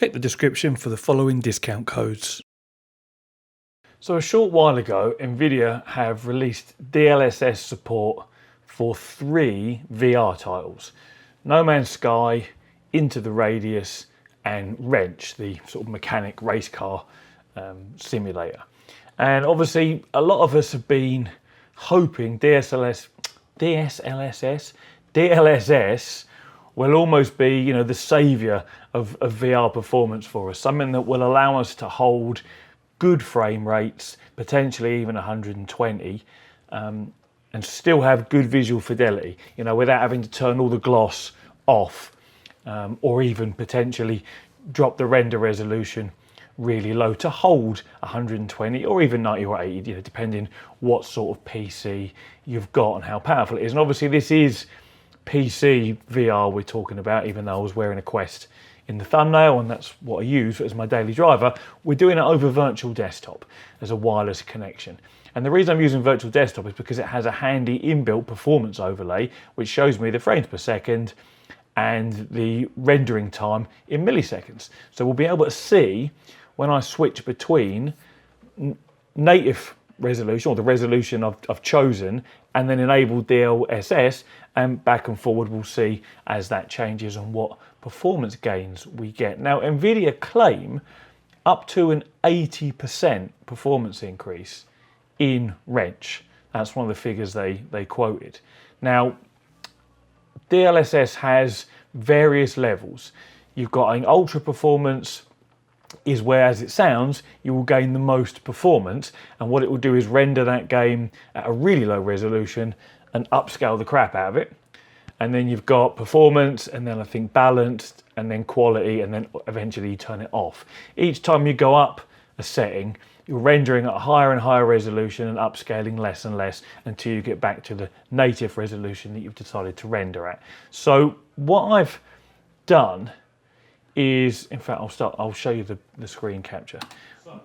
Check the description for the following discount codes. So a short while ago, NVIDIA have released DLSS support for 3 VR titles: No Man's Sky, Into the Radius, and Wrench, the sort of mechanic race car simulator. And obviously a lot of us have been hoping DLSS will almost be, you know, the saviour of VR performance for us, something that will allow us to hold good frame rates, potentially even 120, and still have good visual fidelity, you know, without having to turn all the gloss off, or even potentially drop the render resolution really low to hold 120 or even 90 or 80, you know, depending what sort of PC you've got and how powerful it is. And obviously this is PC VR we're talking about, even though I was wearing a Quest in the thumbnail and that's what I use as my daily driver. We're doing it over virtual desktop as a wireless connection. And the reason I'm using virtual desktop is because it has a handy inbuilt performance overlay which shows me the frames per second and the rendering time in milliseconds. So we'll be able to see when I switch between native resolution, or the resolution I've chosen, and then enable DLSS, and back and forward we'll see as that changes and what performance gains we get. Now NVIDIA claim up to an 80% performance increase in Wrench. That's one of the figures they quoted. Now DLSS has various levels. You've got an ultra performance, is where, as it sounds, you will gain the most performance, and what it will do is render that game at a really low resolution and upscale the crap out of it. And then you've got performance, and then I think balanced, and then quality, and then eventually you turn it off. Each time you go up a setting, you're rendering at a higher and higher resolution and upscaling less and less until you get back to the native resolution that you've decided to render at. So what I've done is, in fact, I'll show you the screen capture.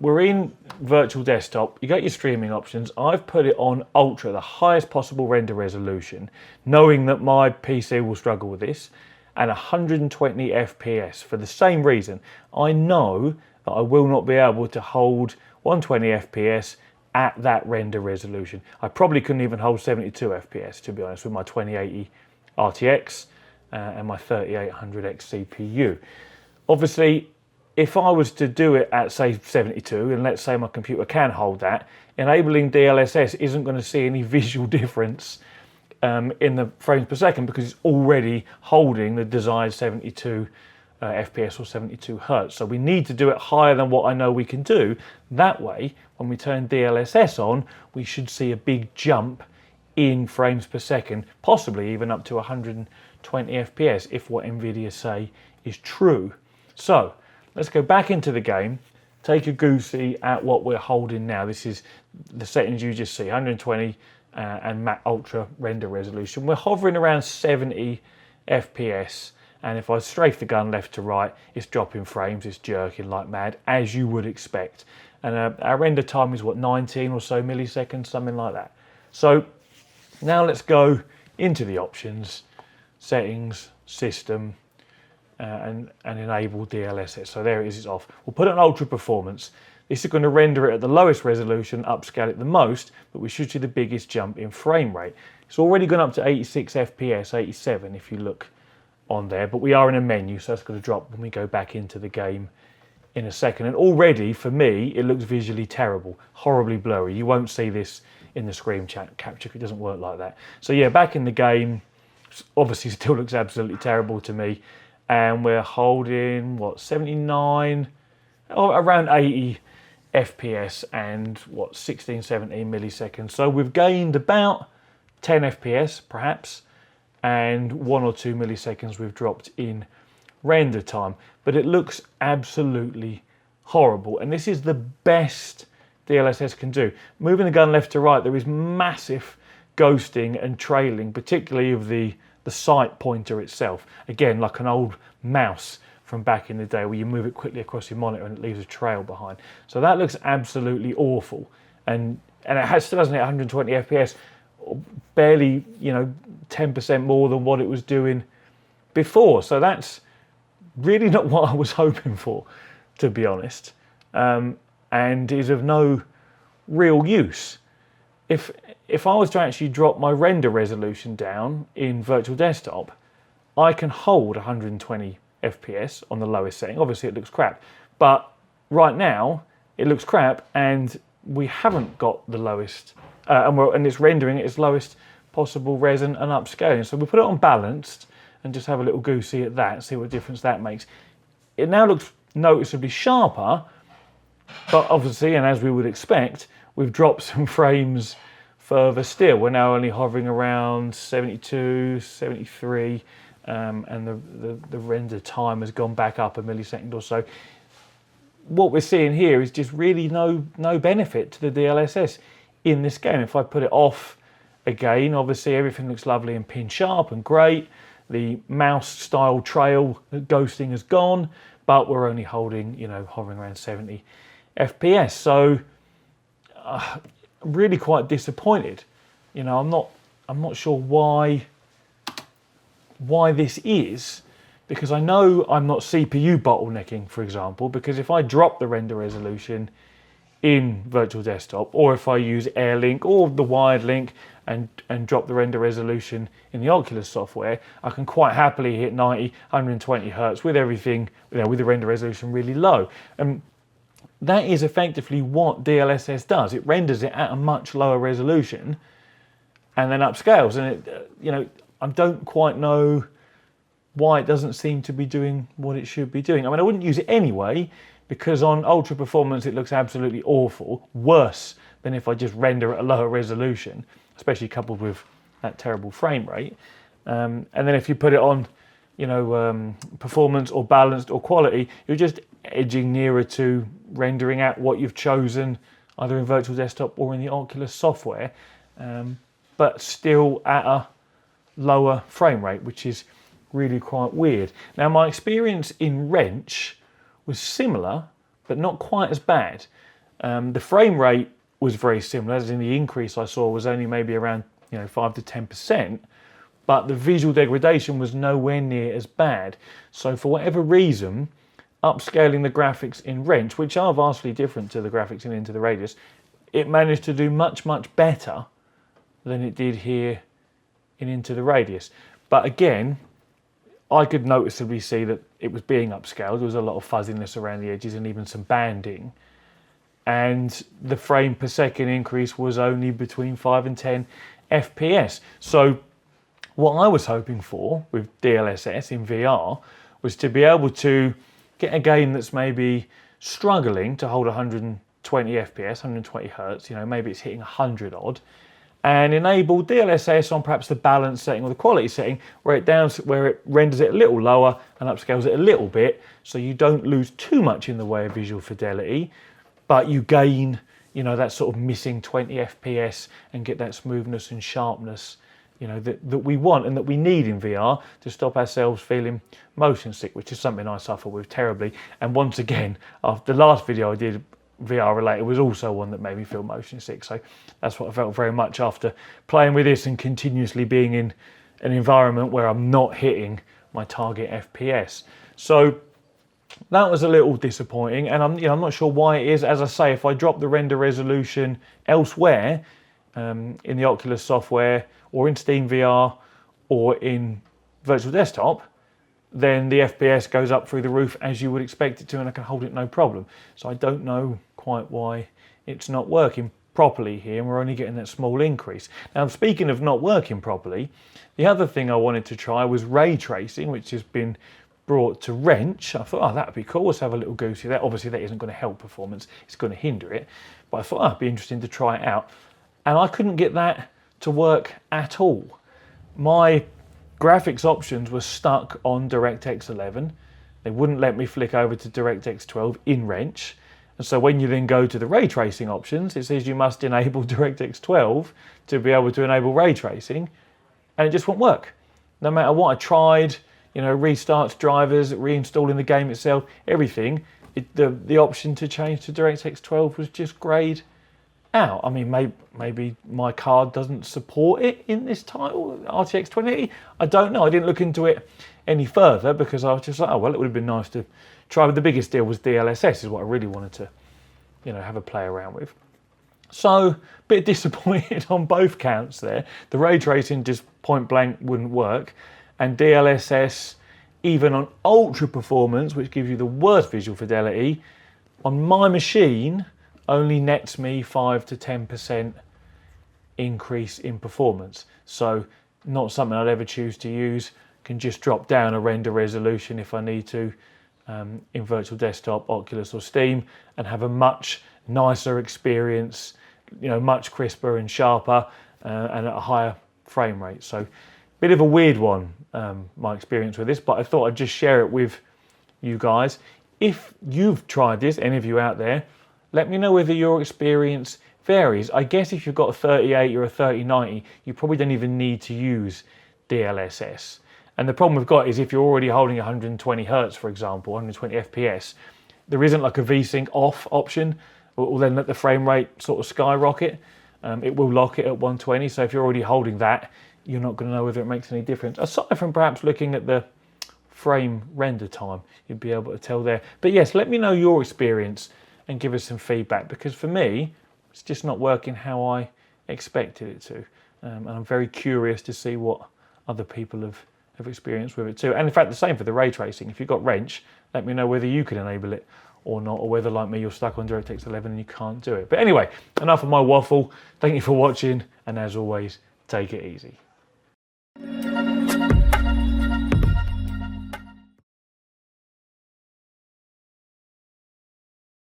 We're in virtual desktop. You got your streaming options. I've put it on ultra, the highest possible render resolution, knowing that my PC will struggle with this, and 120 FPS for the same reason. I know that I will not be able to hold 120 FPS at that render resolution. I probably couldn't even hold 72 FPS, to be honest, with my 2080 RTX and my 3800X CPU. Obviously, if I was to do it at, say, 72, and let's say my computer can hold that, enabling DLSS isn't going to see any visual difference in the frames per second, because it's already holding the desired 72 FPS or 72 Hertz. So we need to do it higher than what I know we can do. That way, when we turn DLSS on, we should see a big jump in frames per second, possibly even up to 120 FPS, if what NVIDIA say is true. So let's go back into the game, take a goosey at what we're holding now. This is the settings you just see, 120 and max ultra render resolution. We're hovering around 70 FPS, and if I strafe the gun left to right, it's dropping frames, it's jerking like mad, as you would expect. And our render time is what, 19 or so milliseconds, something like that. So now let's go into the options, settings, system, and enable DLSS. So there it is, it's off. We'll put it on ultra performance. This is going to render it at the lowest resolution, upscale it the most, but we should see the biggest jump in frame rate. It's already gone up to 86 FPS, 87 if you look on there, but we are in a menu, so that's going to drop when we go back into the game in a second. And already, for me, it looks visually terrible, horribly blurry. You won't see this in the screen capture, it doesn't work like that. So yeah, back in the game, obviously still looks absolutely terrible to me. And we're holding, what, 79, around 80 FPS and what, 16, 17 milliseconds. So we've gained about 10 FPS perhaps, and 1 or 2 milliseconds we've dropped in render time. But it looks absolutely horrible. And this is the best DLSS can do. Moving the gun left to right, there is massive ghosting and trailing, particularly of the sight pointer itself. Again, like an old mouse from back in the day where you move it quickly across your monitor and it leaves a trail behind. So that looks absolutely awful. And it still hasn't hit 120 FPS, barely, 10% more than what it was doing before. So that's really not what I was hoping for, to be honest, and is of no real use. If I was to actually drop my render resolution down in Virtual Desktop, I can hold 120 FPS on the lowest setting. Obviously it looks crap, but right now it looks crap and we haven't got the lowest, and it's rendering at its lowest possible res and upscaling. So we put it on balanced and just have a little goosey at that, see what difference that makes. It now looks noticeably sharper, but obviously, and as we would expect, we've dropped some frames further still. We're now only hovering around 72, 73, and the render time has gone back up a millisecond or so. What we're seeing here is just really no benefit to the DLSS in this game. If I put it off again, obviously everything looks lovely and pin sharp and great. The mouse style trail ghosting has gone, but we're only holding, hovering around 70 FPS. So I'm really quite disappointed. I'm not sure why this is, because I know I'm not CPU bottlenecking, for example, because if I drop the render resolution in Virtual Desktop, or if I use AirLink or the wired link and drop the render resolution in the Oculus software, I can quite happily hit 90, 120 Hertz with everything, with the render resolution really low. And that is effectively what DLSS does. It renders it at a much lower resolution and then upscales. And I don't quite know why it doesn't seem to be doing what it should be doing. I mean, I wouldn't use it anyway, because on ultra performance it looks absolutely awful, worse than if I just render at a lower resolution, especially coupled with that terrible frame rate. And then if you put it on, performance or balanced or quality, you're just edging nearer to rendering out what you've chosen, either in Virtual Desktop or in the Oculus software, but still at a lower frame rate, which is really quite weird. Now, my experience in Wrench was similar, but not quite as bad. The frame rate was very similar, as in the increase I saw was only maybe around 5 to 10%, but the visual degradation was nowhere near as bad. So for whatever reason, upscaling the graphics in Wrench, which are vastly different to the graphics in Into the Radius, it managed to do much, much better than it did here in Into the Radius. But again, I could noticeably see that it was being upscaled. There was a lot of fuzziness around the edges and even some banding. And the frame per second increase was only between 5 and 10 FPS. So what I was hoping for with DLSS in VR was to be able to get a game that's maybe struggling to hold 120 FPS, 120 Hertz, maybe it's hitting 100 odd, and enable DLSS on perhaps the balance setting or the quality setting where it renders it a little lower and upscales it a little bit, so you don't lose too much in the way of visual fidelity, but you gain that sort of missing 20 FPS and get that smoothness and sharpness that we want and that we need in VR to stop ourselves feeling motion sick, which is something I suffer with terribly. And once again, after the last video I did VR related was also one that made me feel motion sick. So that's what I felt very much after playing with this and continuously being in an environment where I'm not hitting my target FPS. So that was a little disappointing, and I'm not sure why it is. As I say, if I drop the render resolution elsewhere, in the Oculus software or in Steam VR or in Virtual Desktop, then the FPS goes up through the roof as you would expect it to, and I can hold it no problem. So I don't know quite why it's not working properly here, and we're only getting that small increase. Now, speaking of not working properly, the other thing I wanted to try was ray tracing, which has been brought to Wrench. I thought, that'd be cool, let's have a little goosey there. Obviously that isn't going to help performance, it's going to hinder it, but I thought it'd be interesting to try it out. And I couldn't get that to work at all. My graphics options were stuck on DirectX 11. They wouldn't let me flick over to DirectX 12 in Wrench. And so when you then go to the ray tracing options, it says you must enable DirectX 12 to be able to enable ray tracing, and it just won't work. No matter what I tried, restarts drivers, reinstalling the game itself, everything, the option to change to DirectX 12 was just grayed out. I mean, maybe my card doesn't support it in this title, RTX 2080. I don't know. I didn't look into it any further because I was just like, oh, well, it would have been nice to try. But the biggest deal was DLSS is what I really wanted to, have a play around with. So, a bit disappointed on both counts there. The ray tracing just point blank wouldn't work. And DLSS, even on ultra performance, which gives you the worst visual fidelity, on my machine only nets me 5 to 10% increase in performance. So not something I'd ever choose to use. Can just drop down a render resolution if I need to in Virtual Desktop, Oculus or Steam, and have a much nicer experience, much crisper and sharper and at a higher frame rate. So bit of a weird one, my experience with this, but I thought I'd just share it with you guys. If you've tried this, any of you out there, let me know whether your experience varies. I guess if you've got a 3080 or a 3090, you probably don't even need to use DLSS. And the problem we've got is if you're already holding 120 Hertz, for example, 120 FPS, there isn't like a VSync off option. It will then let the frame rate sort of skyrocket. It will lock it at 120. So if you're already holding that, you're not going to know whether it makes any difference. Aside from perhaps looking at the frame render time, you'd be able to tell there. But yes, let me know your experience and give us some feedback, because for me, it's just not working how I expected it to. And I'm very curious to see what other people have experienced with it too. And in fact, the same for the ray tracing. If you've got Wrench, let me know whether you can enable it or not, or whether, like me, you're stuck on DirectX 11 and you can't do it. But anyway, enough of my waffle. Thank you for watching, and as always, take it easy.